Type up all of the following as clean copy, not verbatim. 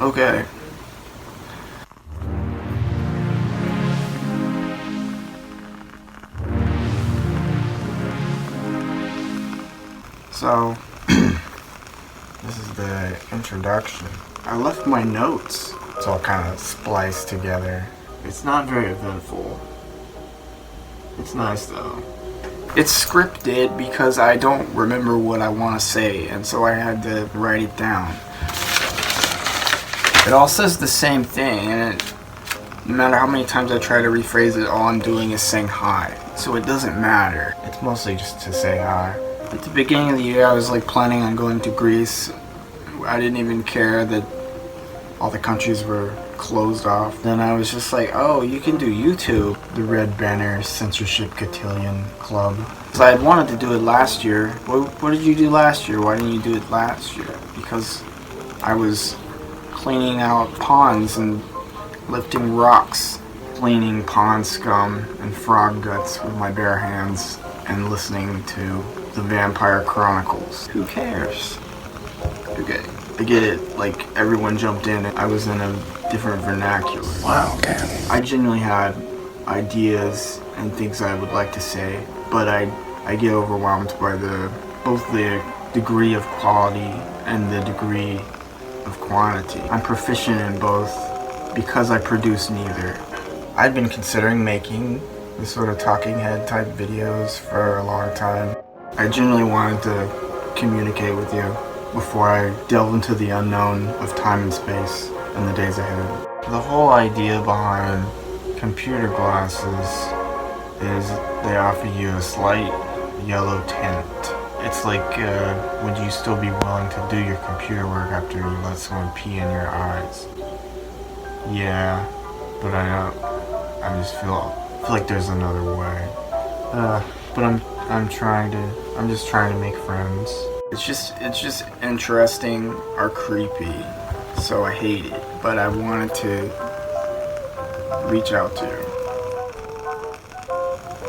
Okay. So, this is the introduction. I left my notes. It's all kind of spliced together. It's not very eventful. It's nice though. It's scripted because I don't remember what I want to say, and so I had to write it down. It all says the same thing, and no matter how many times I try to rephrase it, all I'm doing is saying hi. So it doesn't matter. It's mostly just to say hi. At the beginning of the year, I was like planning on going to Greece. I didn't even care that all the countries were closed off. Then I was just like, oh, you can do YouTube. The Red Banner Censorship Cotillion Club. Because I had wanted to do it last year. What did you do last year? Why didn't you do it last year? Because I was cleaning out ponds and lifting rocks, cleaning pond scum and frog guts with my bare hands, and listening to the Vampire Chronicles. Who cares? Okay, I get it. Like, everyone jumped in. I was in a different vernacular. Wow, okay. I genuinely had ideas and things I would like to say, but I get overwhelmed by both the degree of quality and the degree of quantity. I'm proficient in both because I produce neither. I've been considering making this sort of talking head type videos for a long time. I genuinely wanted to communicate with you before I delve into the unknown of time and space in the days ahead. The whole idea behind computer glasses is they offer you a slight yellow tint. It's like, would you still be willing to do your computer work after you let someone pee in your eyes? Yeah, but I just feel like there's another way. But I'm just trying to make friends. It's just interesting or creepy, so I hate it. But I wanted to reach out to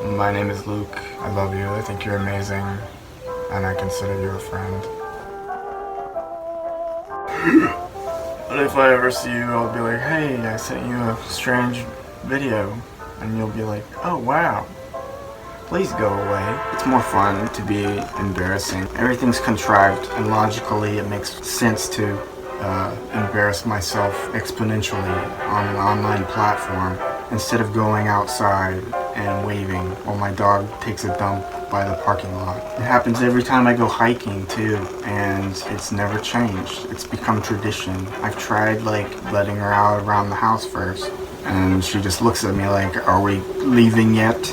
you. My name is Luke. I love you. I think you're amazing, and I consider you a friend. But if I ever see you, I'll be like, hey, I sent you a strange video, and you'll be like, oh wow. Please go away. It's more fun to be embarrassing. Everything's contrived, and logically it makes sense to embarrass myself exponentially on an online platform instead of going outside and waving while my dog takes a dump by the parking lot. It happens every time I go hiking too, and it's never changed. It's become tradition. I've tried like letting her out around the house first, and she just looks at me like, are we leaving yet?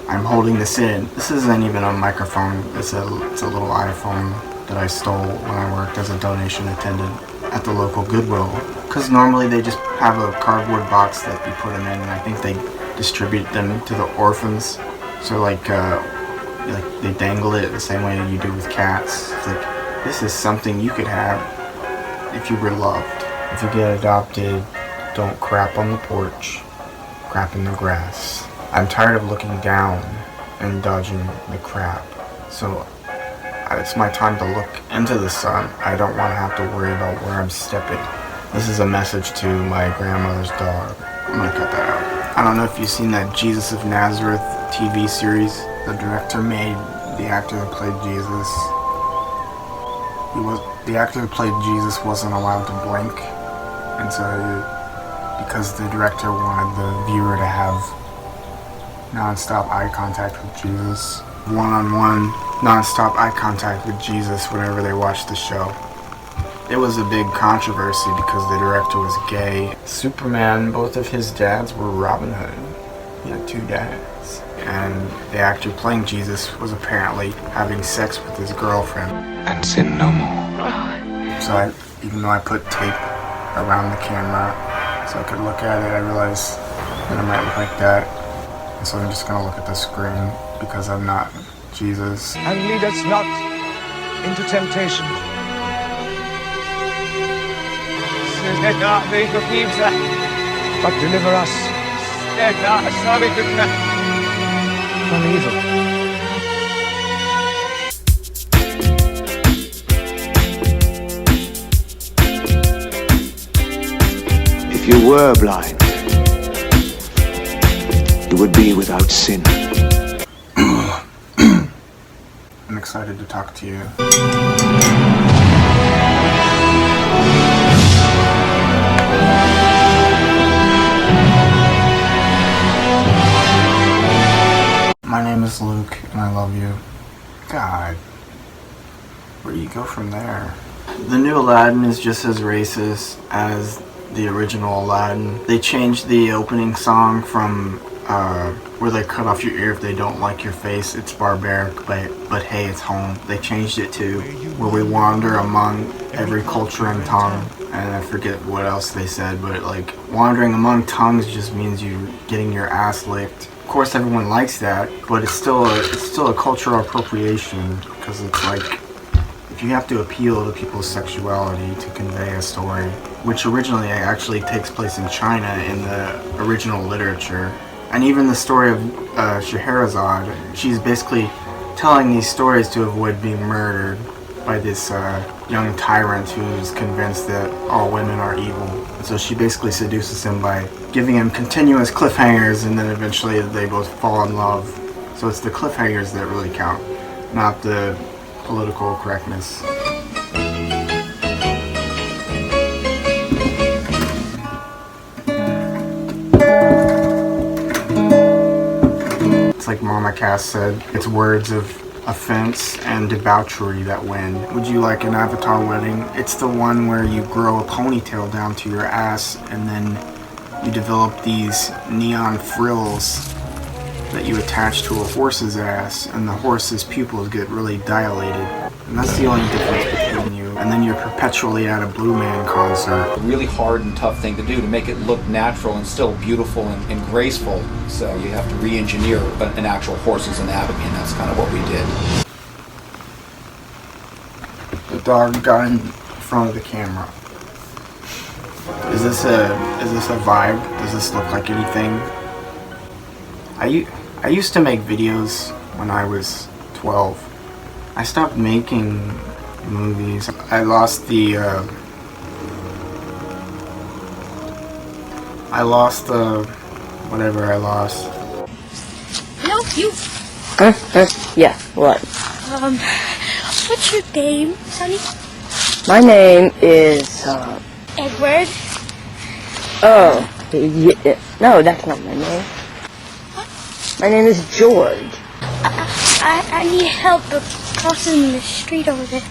I'm holding this in. This isn't even a microphone. It's a little iPhone that I stole when I worked as a donation attendant at the local Goodwill. Because normally they just have a cardboard box that you put them in, and I think they distribute them to the orphans. So like they dangle it the same way you do with cats. It's like, this is something you could have if you were loved. If you get adopted, don't crap on the porch. Crap in the grass. I'm tired of looking down and dodging the crap. So it's my time to look into the sun. I don't want to have to worry about where I'm stepping. This is a message to my grandmother's dog. I'm gonna cut that out. I don't know if you've seen that Jesus of Nazareth TV series. The director made the actor that played Jesus. The actor that played Jesus wasn't allowed to blink, and so because the director wanted the viewer to have non-stop eye contact with Jesus. One-on-one, non-stop eye contact with Jesus whenever they watched the show. It was a big controversy because the director was gay. Superman, both of his dads were Robin Hood. He had two dads. And the actor playing Jesus was apparently having sex with his girlfriend. And sin no more. So even though I put tape around the camera so I could look at it, I realized that I might look like that. So I'm just gonna look at the screen because I'm not Jesus. And lead us not into temptation. But deliver us from evil. If you were blind, you would be without sin. I'm excited to talk to you. My name is Luke, and I love you. God, where do you go from there? The new Aladdin is just as racist as the original Aladdin. They changed the opening song from where they cut off your ear if they don't like your face. It's barbaric, but hey, it's home. They changed it to where we wander among every culture and tongue. And I forget what else they said, but like wandering among tongues just means you getting your ass licked. Of course, everyone likes that, but it's still a cultural appropriation, because it's like if you have to appeal to people's sexuality to convey a story, which originally actually takes place in China in the original literature. And even the story of Scheherazade, she's basically telling these stories to avoid being murdered by this young tyrant who's convinced that all women are evil. So she basically seduces him by giving him continuous cliffhangers, and then eventually they both fall in love. So it's the cliffhangers that really count, not the political correctness. It's like Mama Cass said, it's words of offense and debauchery that win. Would you like an Avatar wedding? It's the one where you grow a ponytail down to your ass and then you develop these neon frills that you attach to a horse's ass, and the horse's pupils get really dilated. And that's the only difference between you. And then you're perpetually at a Blue Man concert. A really hard and tough thing to do to make it look natural and still beautiful and graceful. So you have to re-engineer an actual horse's anatomy, and that's kind of what we did. The dog got in front of the camera. Is this a vibe? Does this look like anything? I used to make videos when I was 12. I stopped making movies. I lost the whatever I lost. No, you. Yeah, what? What's your name, Sonny? My name is, Edward. oh, yeah, no, that's not my name. My name is George. I need help crossing the street over there.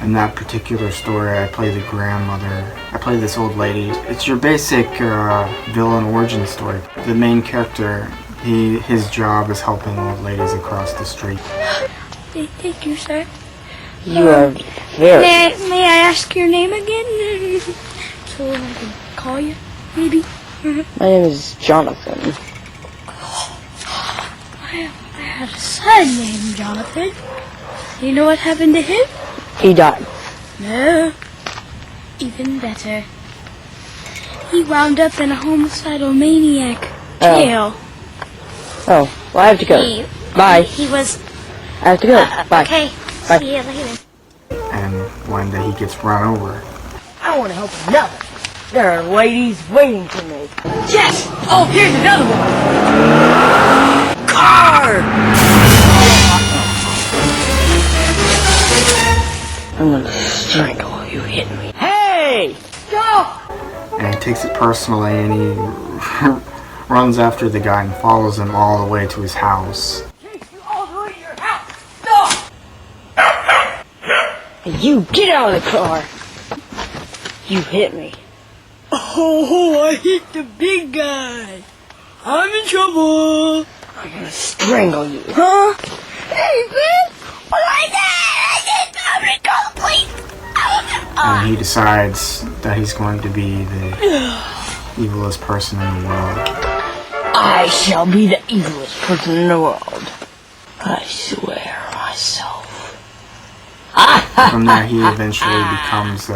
In that particular story, I play the grandmother. I play this old lady. It's your basic villain origin story. The main character, his job is helping old ladies across the street. Thank you, sir. You are very... May I ask your name again? So I can call you, maybe? My name is Jonathan. I had a son named Jonathan. You know what happened to him? He died. No. Even better. He wound up in a homicidal maniac jail. Oh, well, I have to go. Bye. He was... I have to go. Bye. Okay. Bye. See you later. And one day he gets run over. I want to help another. There are ladies waiting for me. Yes! Oh, here's another one! Car! I'm gonna strangle you, hit me. Hey! Stop! And he takes it personally, and he runs after the guy and follows him all the way to his house. Take you all the way to your house! Stop! Hey, you get out of the car! You hit me. Oh, I hit the big guy. I'm in trouble. I'm gonna strangle you. Huh? Hey, man! What I did! I'm gonna call the police! And he decides that he's going to be the evilest person in the world. I shall be the evilest person in the world. I swear myself. From there, he eventually becomes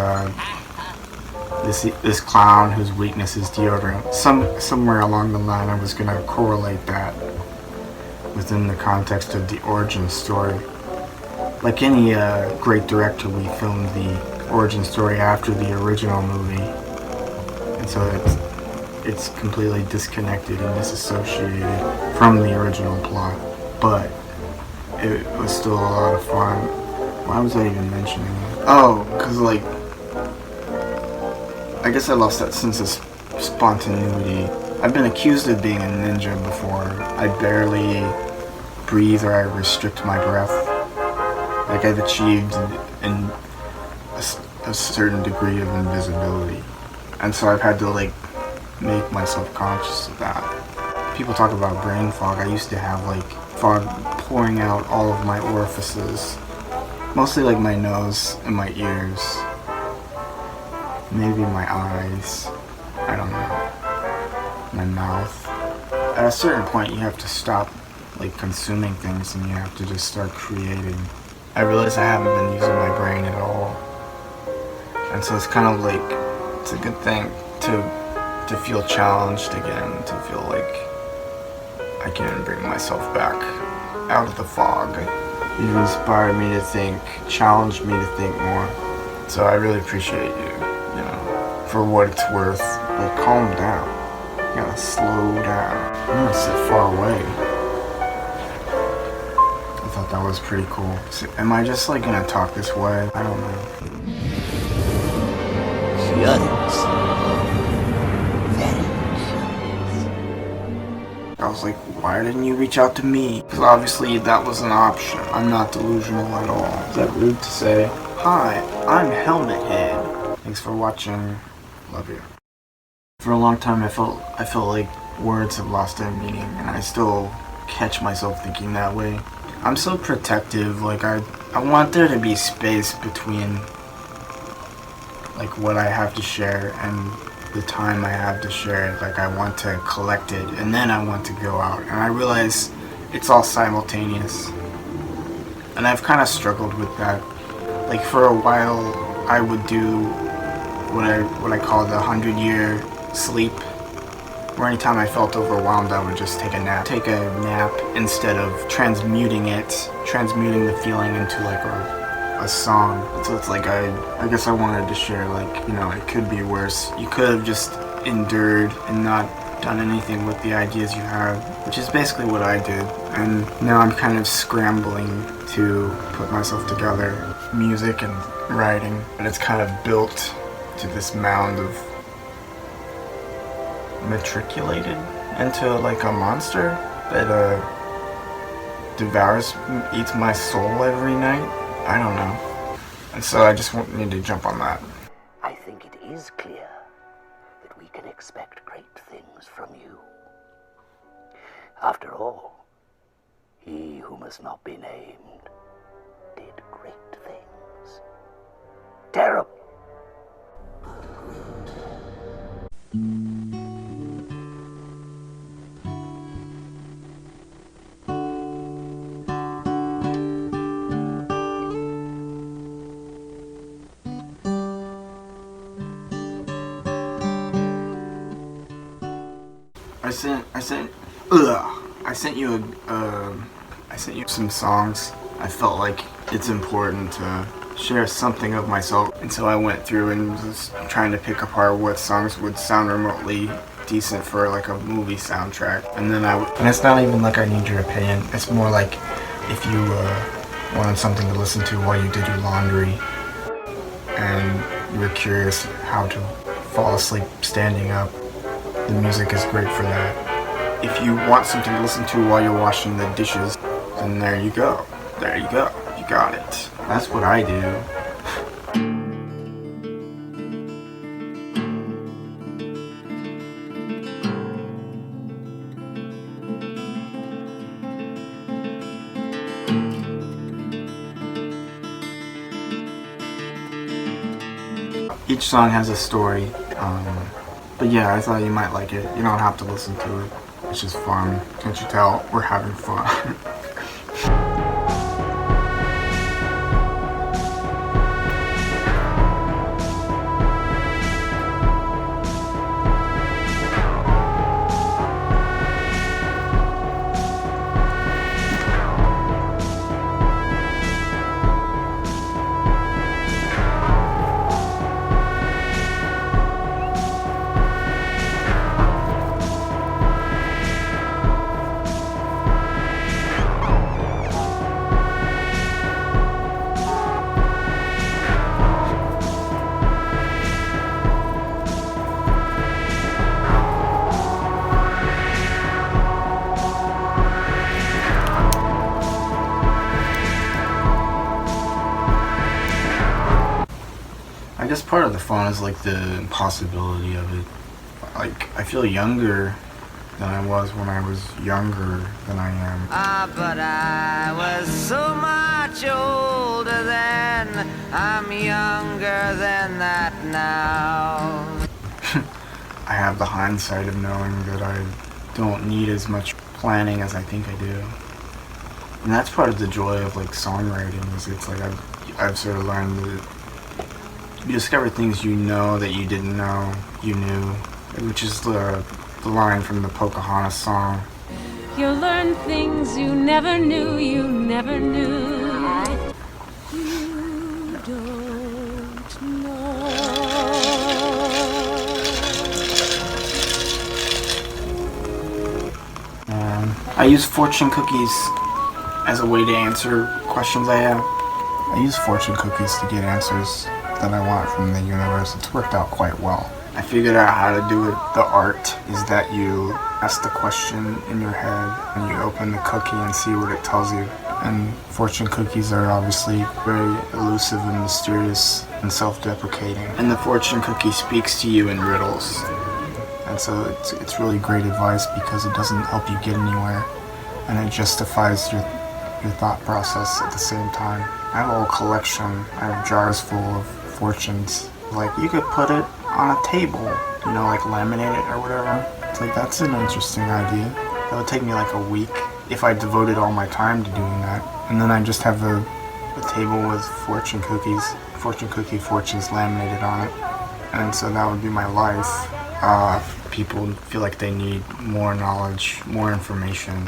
this clown whose weakness is deodorant. Somewhere along the line, I was going to correlate that within the context of the origin story. Like any great director, we filmed the origin story after the original movie. and so it's completely disconnected and disassociated from the original plot, but it was still a lot of fun. Why was I even mentioning it? Oh, because like, I guess I lost that sense of spontaneity. I've been accused of being a ninja before. I barely breathe or I restrict my breath. Like I've achieved in a certain degree of invisibility. And so I've had to like make myself conscious of that. People talk about brain fog. I used to have like fog pouring out all of my orifices. Mostly like my nose and my ears. Maybe my eyes. I don't know. My mouth. At a certain point you have to stop like consuming things and you have to just start creating. I realize I haven't been using my brain at all. And so it's kind of like, it's a good thing to feel challenged again, to feel like I can bring myself back out of the fog. It inspired me to think, challenged me to think more. So I really appreciate you, you know, for what it's worth. Like, calm down. You gotta slow down. I'm gonna sit far away. I thought that was pretty cool. So, am I just like gonna talk this way? I don't know. I was like, why didn't you reach out to me? Because obviously that was an option. I'm not delusional at all. Is that rude to say? Hi, I'm Helmet Head. Thanks for watching. Love you. For a long time I felt like words have lost their meaning, and I still catch myself thinking that way. I'm so protective, like I want there to be space between like what I have to share and the time I have to share it. Like I want to collect it and then I want to go out, and I realize it's all simultaneous, and I've kind of struggled with that. Like for a while I would do what I call the 100-year sleep, where anytime I felt overwhelmed I would just take a nap instead of transmuting the feeling into like a song. So it's like I guess I wanted to share, like, you know, it could be worse. You could have just endured and not done anything with the ideas you had, which is basically what I did. And now I'm kind of scrambling to put myself together, music and writing, and it's kind of built to this mound of matriculated into like a monster that eats my soul every night. I don't know. And so I just need to jump on that. I think it is clear that we can expect great things from you. After all, he who must not be named did great things. Terrible. I sent you some songs. I felt like it's important to share something of myself, and so I went through and was trying to pick apart what songs would sound remotely decent for like a movie soundtrack. And then and it's not even like I need your opinion. It's more like if you wanted something to listen to while you did your laundry, and you were curious how to fall asleep standing up, the music is great for that. If you want something to listen to while you're washing the dishes, then there you go. There you go. You got it. That's what I do. Each song has a story, but yeah, I thought you might like it. You don't have to listen to it. It's just fun. Can't you tell? We're having fun. part of the fun is like the impossibility of it. Like, I feel younger than I was when I was younger than I am. But I was so much older then. I'm younger than that now. I have the hindsight of knowing that I don't need as much planning as I think I do. And that's part of the joy of like songwriting, is it's like I've sort of learned that you discover things you know that you didn't know you knew, which is the line from the Pocahontas song. You'll learn things you never knew, you never knew. You don't know. I use fortune cookies as a way to answer questions I have. I use fortune cookies to get answers that I want from the universe. It's worked out quite well. I figured out how to do it. The art is that you ask the question in your head and you open the cookie and see what it tells you. And fortune cookies are obviously very elusive and mysterious and self-deprecating. And the fortune cookie speaks to you in riddles. And so it's really great advice because it doesn't help you get anywhere, and it justifies your thought process at the same time. I have a whole collection. I have jars full of fortunes. Like, you could put it on a table, you know, like laminate it or whatever. It's like, that's an interesting idea. That would take me like a week if I devoted all my time to doing that. And then I just have a table with fortune cookies, fortune cookie fortunes laminated on it. And so that would be my life. People feel like they need more knowledge, more information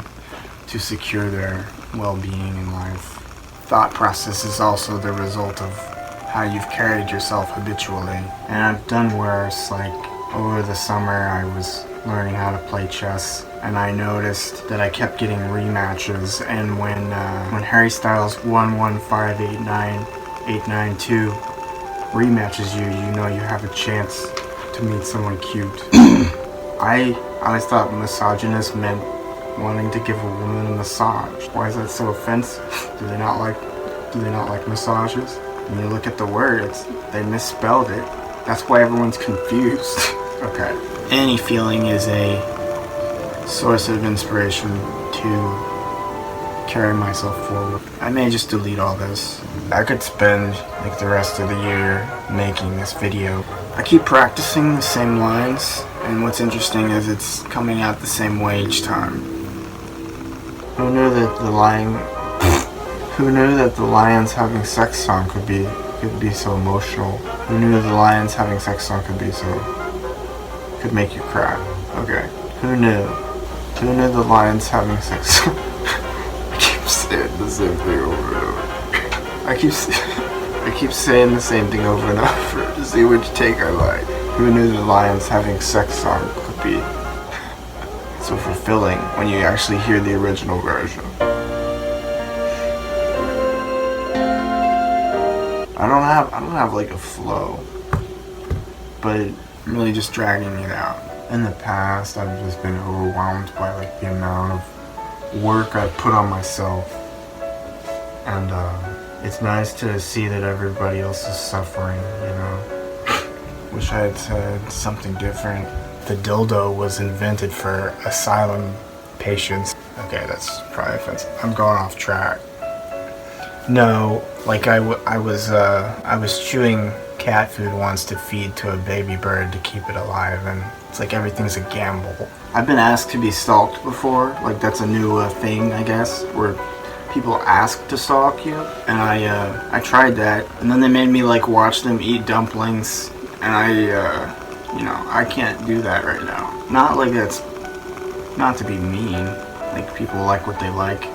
to secure their well-being in life. Thought process is also the result of how you've carried yourself habitually. And I've done worse. Like, over the summer I was learning how to play chess, and I noticed that I kept getting rematches, and when Harry Styles 11589892 rematches you, you know you have a chance to meet someone cute. I always thought misogynist meant wanting to give a woman a massage. Why is that so offensive? Do they not like massages? When you look at the word, they misspelled it. That's why everyone's confused. Okay. Any feeling is a source of inspiration to carry myself forward. I may just delete all this. I could spend like the rest of the year making this video. I keep practicing the same lines, and what's interesting is it's coming out the same way each time. Who knew that the Lions having sex song could be so emotional? Who knew the Lions having sex song could make you cry? Okay. Who knew? Who knew the Lions having sex song? I keep saying the same thing over and over. I keep saying the same thing over and over to see which take I like. Who knew the Lions having sex song could be so fulfilling when you actually hear the original version? I don't have like a flow, but I'm really just dragging it out. In the past, I've just been overwhelmed by like the amount of work I put on myself, and it's nice to see that everybody else is suffering, you know. Wish I had said something different. The dildo was invented for asylum patients. Okay, that's probably offensive. I'm going off track. No, like I was chewing cat food once to feed to a baby bird to keep it alive, and it's like everything's a gamble. I've been asked to be stalked before. Like, that's a new thing, I guess, where people ask to stalk you, and I tried that, and then they made me like watch them eat dumplings, and I can't do that right now. Not like that's, not to be mean, like people like what they like.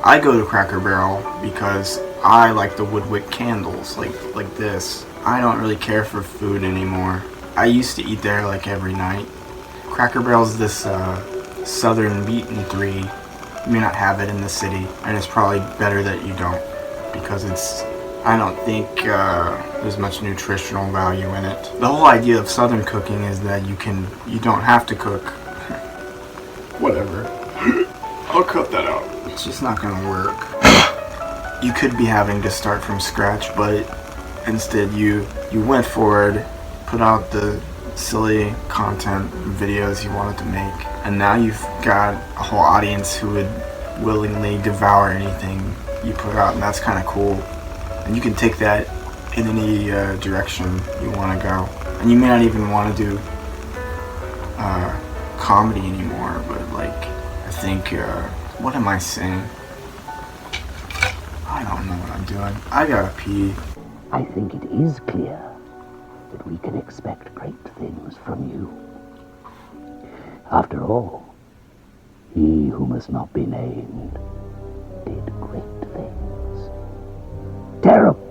I go to Cracker Barrel because I like the woodwick candles, like this. I don't really care for food anymore. I used to eat there like every night. Cracker Barrel's this southern meat-and three. You may not have it in the city, and it's probably better that you don't, because I don't think there's much nutritional value in it. The whole idea of southern cooking is that you don't have to cook. Whatever. I'll cut that out. It's just not gonna work. You could be having to start from scratch, but Instead, you went forward, put out the silly content videos you wanted to make, and now you've got a whole audience who would willingly devour anything you put out, and that's kind of cool. And you can take that in any direction you want to go. And you may not even want to do comedy anymore, but like, I think, what am I saying? I don't know what I'm doing. I gotta pee. I think it is clear that we can expect great things from you. After all, he who must not be named did great things. Terrible.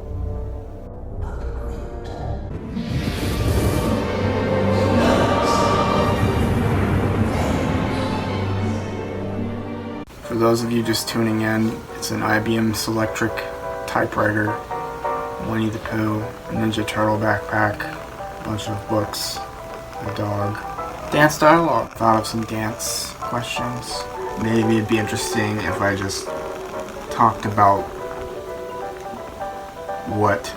For those of you just tuning in, it's an IBM Selectric typewriter, Winnie the Pooh, a Ninja Turtle backpack, a bunch of books, a dog. Dance dialogue. Thought of some dance questions. Maybe it'd be interesting if I just talked about what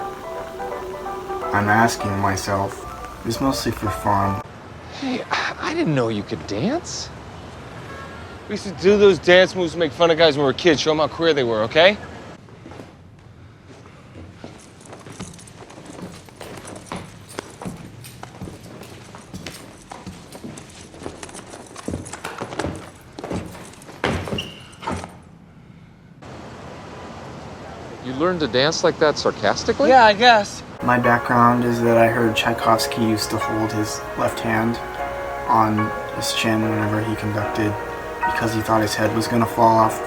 I'm asking myself. It's mostly for fun. Hey, I didn't know you could dance. We used to do those dance moves to make fun of guys when we were kids, show them how queer they were, okay? You learned to dance like that sarcastically? Yeah, I guess. My background is that I heard Tchaikovsky used to hold his left hand on his chin whenever he conducted, because he thought his head was gonna fall off.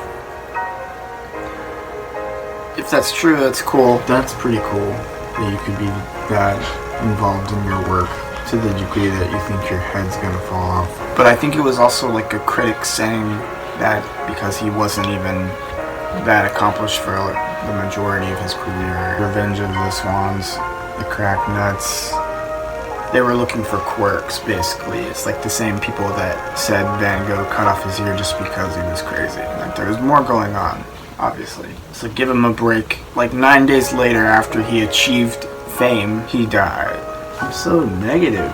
If that's true, that's cool. That's pretty cool that you could be that involved in your work to the degree that you think your head's gonna fall off. But I think it was also like a critic saying that because he wasn't even that accomplished for the majority of his career. Revenge of the Swans, the Crack Nuts, they were looking for quirks, basically. It's like the same people that said Van Gogh cut off his ear just because he was crazy. Like, there was more going on, obviously. So give him a break. Like 9 days later, after he achieved fame, he died. I'm so negative.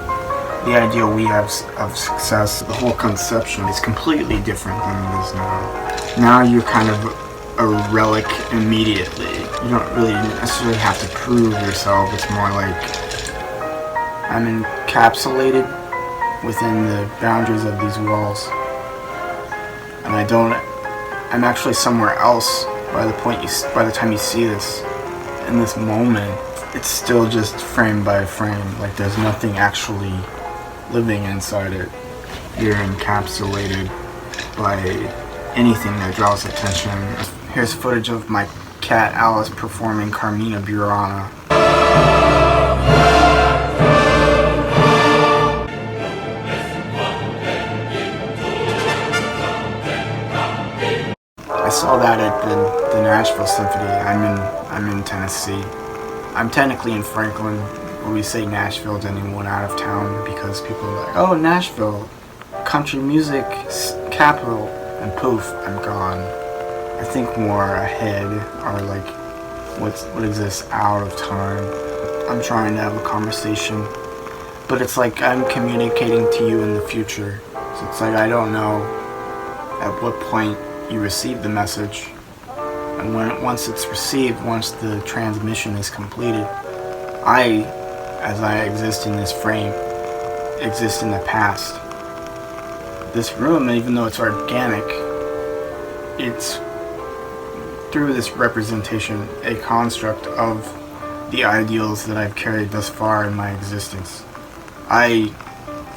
The ideal we have of success, the whole conception, is completely different than it is now. Now you're kind of a relic immediately. You don't really necessarily have to prove yourself. It's more like I'm encapsulated within the boundaries of these walls, and I'm actually somewhere else by the time you see this. In this moment, it's still just frame by frame. Like there's nothing actually living inside it. You're encapsulated by anything that draws attention. Here's footage of my cat Alice performing Carmina Burana. I saw that at the Nashville Symphony. I'm in Tennessee. I'm technically in Franklin, but we say Nashville to anyone out of town because people are like, oh, Nashville, country music capital, and poof, I'm gone. I think more ahead, or like what exists out of time. I'm trying to have a conversation, but it's like I'm communicating to you in the future. So it's like I don't know at what point you receive the message, and once it's received, once the transmission is completed, as I exist in this frame, exist in the past. This room, even though it's organic, it's through this representation a construct of the ideals that I've carried thus far in my existence. I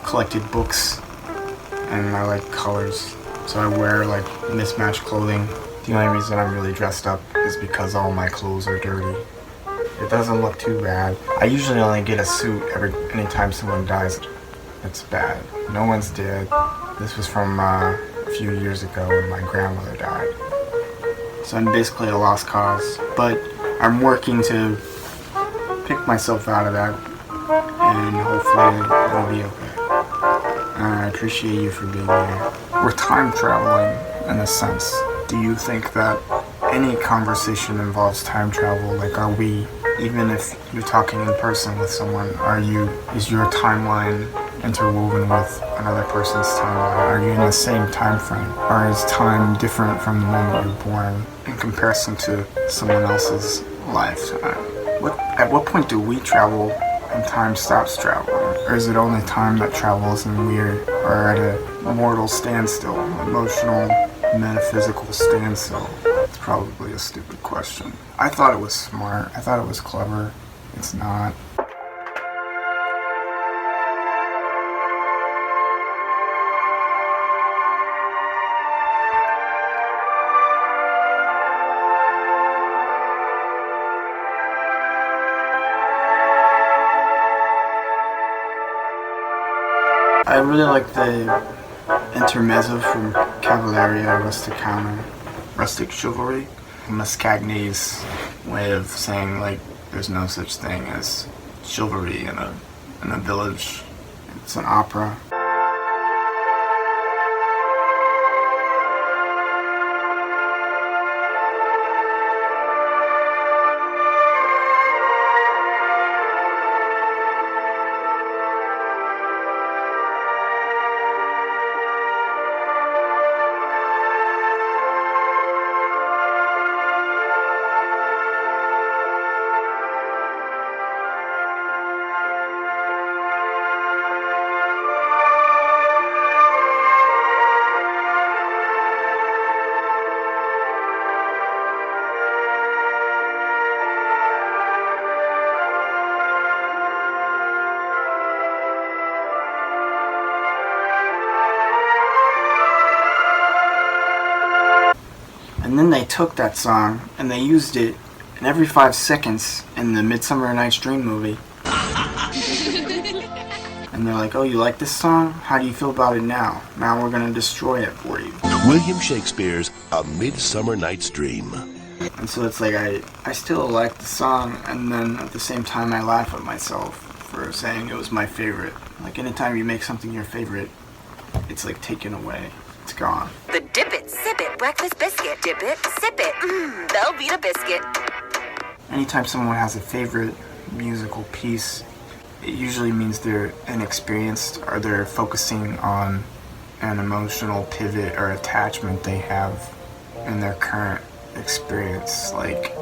collected books and I like colors, so I wear like mismatched clothing. The only reason I'm really dressed up is because all my clothes are dirty. It doesn't look too bad. I usually only get a suit anytime someone dies. It's bad. No one's dead. This was from a few years ago when my grandmother died. So I'm basically a lost cause. But I'm working to pick myself out of that, and hopefully it'll be okay. I appreciate you for being here. We're time traveling in a sense. Do you think that any conversation involves time travel? Like, are we even if you're talking in person with someone, is your timeline interwoven with another person's timeline? Are you in the same time frame? Or is time different from the moment you're born in comparison to someone else's lifetime? At what point do we travel and time stops traveling? Or is it only time that travels and we are at a mortal standstill, emotional, metaphysical standstill? It's probably a stupid question. I thought it was smart. I thought it was clever. It's not. I really like the Intermezzo from Cavalleria Rusticana, Rustic Chivalry. Mascagni's way of saying, like, there's no such thing as chivalry in a village. It's an opera. And then they took that song and they used it in every 5 seconds in the Midsummer Night's Dream movie. And they're like, oh, you like this song? How do you feel about it now? Now we're gonna destroy it for you. William Shakespeare's A Midsummer Night's Dream. And so it's like, I still like the song, and then at the same time I laugh at myself for saying it was my favorite. Like, anytime you make something your favorite, it's like taken away. It's gone. The dip it, sip it, breakfast biscuit. Dip it, sip it, Velveeta biscuit. Anytime someone has a favorite musical piece, it usually means they're inexperienced or they're focusing on an emotional pivot or attachment they have in their current experience. Like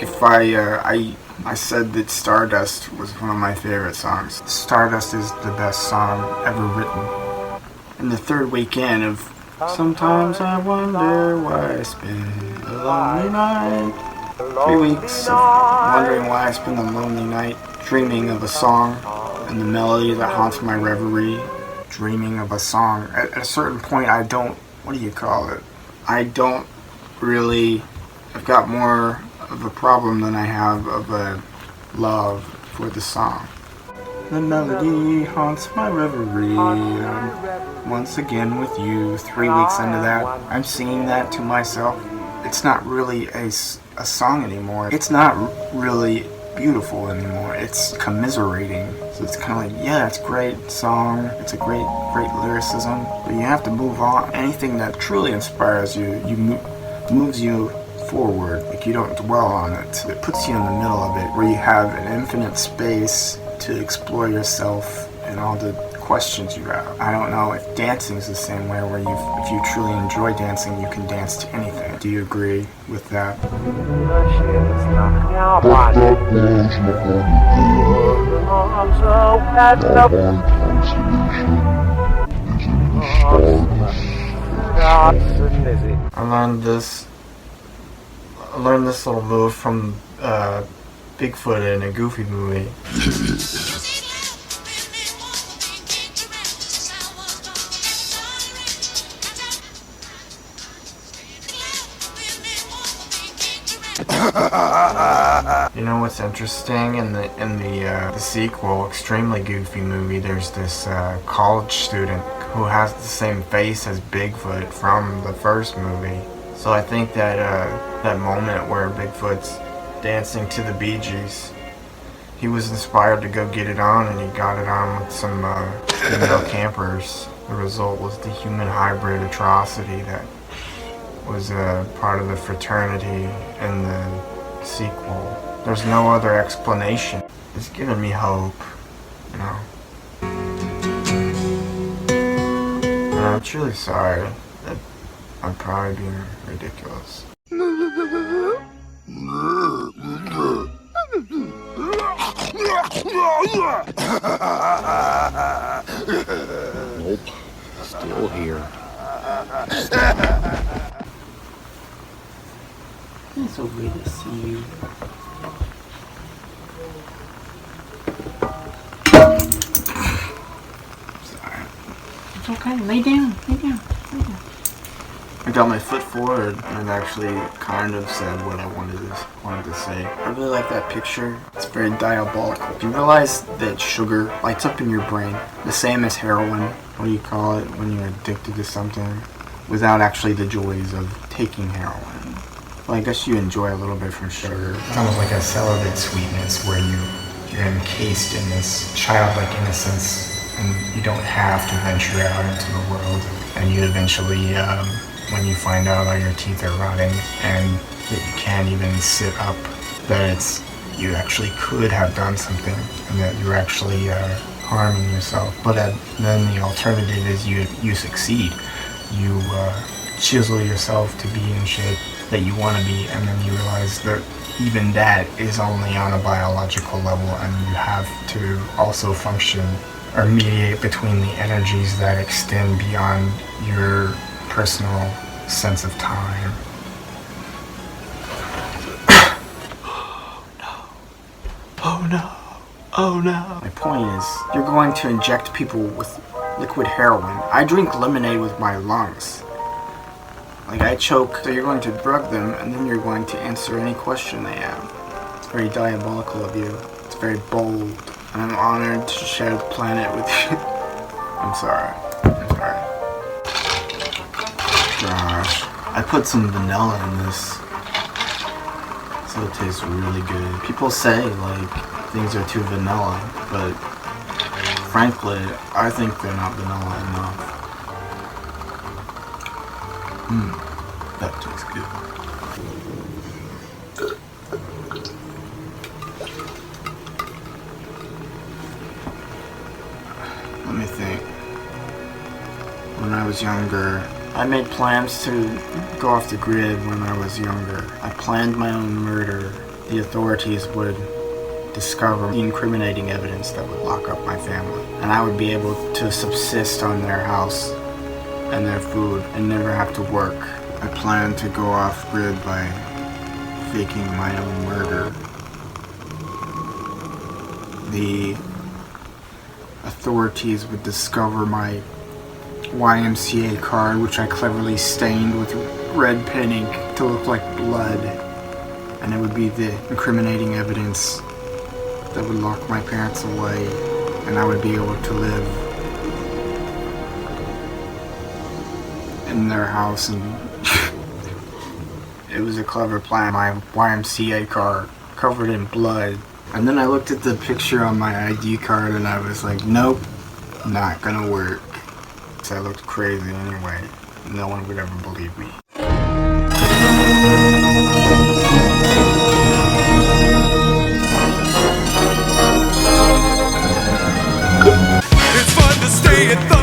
if I said that Stardust was one of my favorite songs. Stardust is the best song ever written. In the third weekend of Sometimes I Wonder Why I Spend a Lonely Night. 3 weeks of wondering why I spend a lonely night, dreaming of a song and the melody that haunts my reverie, dreaming of a song. At a certain point I don't, I've got more of a problem than I have of a love for the song. The melody haunts my reverie. I'm once again with you. 3 weeks into that, I'm singing that to myself. It's not really a song anymore. It's not really beautiful anymore. It's commiserating. So it's kind of like, yeah, it's a great song. It's a great lyricism. But you have to move on. Anything that truly inspires you, moves you forward. Like, you don't dwell on it. It puts you in the middle of it, where you have an infinite space to explore yourself and all the questions you have. I don't know if dancing is the same way, where if you truly enjoy dancing, you can dance to anything. Do you agree with that? I learned this little move from Bigfoot in a Goofy movie. You know what's interesting? In the sequel, Extremely Goofy movie, there's this college student who has the same face as Bigfoot from the first movie. So I think that that moment where Bigfoot's dancing to the Bee Gees, he was inspired to go get it on, and he got it on with some female campers. The result was the human hybrid atrocity that was part of the fraternity in the sequel. There's no other explanation. It's giving me hope, you know. And I'm truly sorry that I'm probably being ridiculous. Nope. Still here. It's so good to see you. Sorry. It's okay. Lay down. Lay down. Lay down. I got my foot forward and actually kind of said what I wanted to say. I really like that picture. It's very diabolical. Do you realize that sugar lights up in your brain the same as heroin? What do you call it when you're addicted to something? Without actually the joys of taking heroin. Well, I guess you enjoy a little bit from sugar. It's almost like a celibate sweetness where you're encased in this childlike innocence and you don't have to venture out into the world. And you eventually, when you find out all your teeth are rotting and that you can't even sit up, that you actually could have done something and that you're actually harming yourself. But then the alternative is you succeed. You chisel yourself to be in shape that you want to be, and then you realize that even that is only on a biological level, and you have to also function or mediate between the energies that extend beyond your personal sense of time. Oh no. Oh no. My point is, you're going to inject people with liquid heroin. I drink lemonade with my lungs. Like, I choke, so you're going to drug them, and then you're going to answer any question they have. It's very diabolical of you. It's very bold. And I'm honored to share the planet with you. I'm sorry. I'm sorry. Gosh. I put some vanilla in this, so it tastes really good. People say, like, things are too vanilla, but frankly, I think they're not vanilla enough. That tastes good. Let me think. When I was younger, I made plans to go off the grid when I was younger. I planned my own murder. The authorities would discover the incriminating evidence that would lock up my family, and I would be able to subsist on their house and their food and never have to work. I planned to go off grid by faking my own murder. The authorities would discover my YMCA card, which I cleverly stained with red pen ink to look like blood, and it would be the incriminating evidence that would lock my parents away, and I would be able to live in their house. And it was a clever plan. My YMCA card covered in blood. And then I looked at the picture on my ID card and I was like, nope, not gonna work. So I looked crazy anyway. No one would ever believe me. It's fun to stay at the...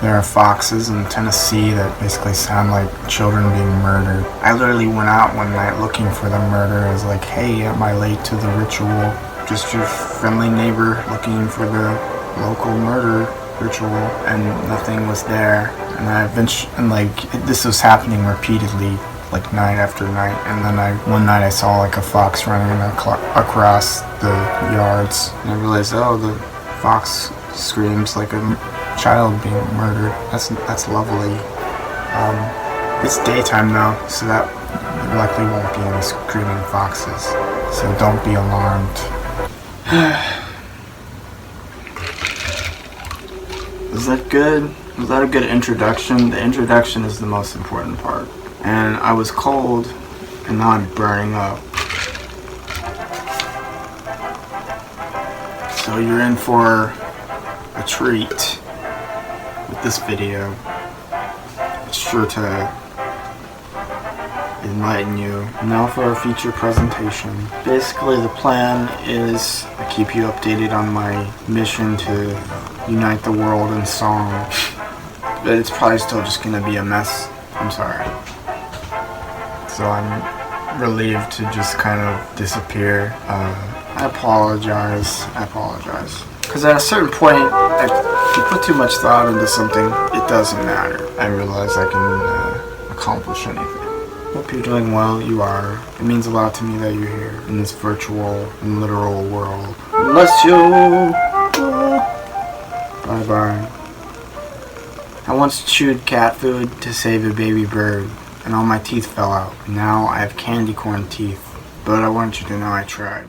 There are foxes in Tennessee that basically sound like children being murdered. I literally went out one night looking for the murder. I was like, hey, am I late to the ritual? Just your friendly neighbor looking for the local murder ritual, and nothing was there. And I eventually, and like, this was happening repeatedly, like night after night. And then one night I saw like a fox running across the yards, and I realized, oh, the fox screams like a child being murdered. That's lovely. It's daytime though, so that there likely won't be any screaming foxes. So don't be alarmed. Was that good? Was that a good introduction? The introduction is the most important part. And I was cold, and now I'm burning up. So you're in for a treat with this video. It's sure to enlighten you. Now for a feature presentation. Basically the plan is I keep you updated on my mission to unite the world in song. But it's probably still just gonna be a mess. I'm sorry. So I'm relieved to just kind of disappear. I apologize. Because at a certain point, if you put too much thought into something, it doesn't matter. I realize I can accomplish anything. Hope you're doing well. You are. It means a lot to me that you're here in this virtual and literal world. Bless you. Bye bye. I once chewed cat food to save a baby bird, and all my teeth fell out. Now I have candy corn teeth, but I want you to know I tried.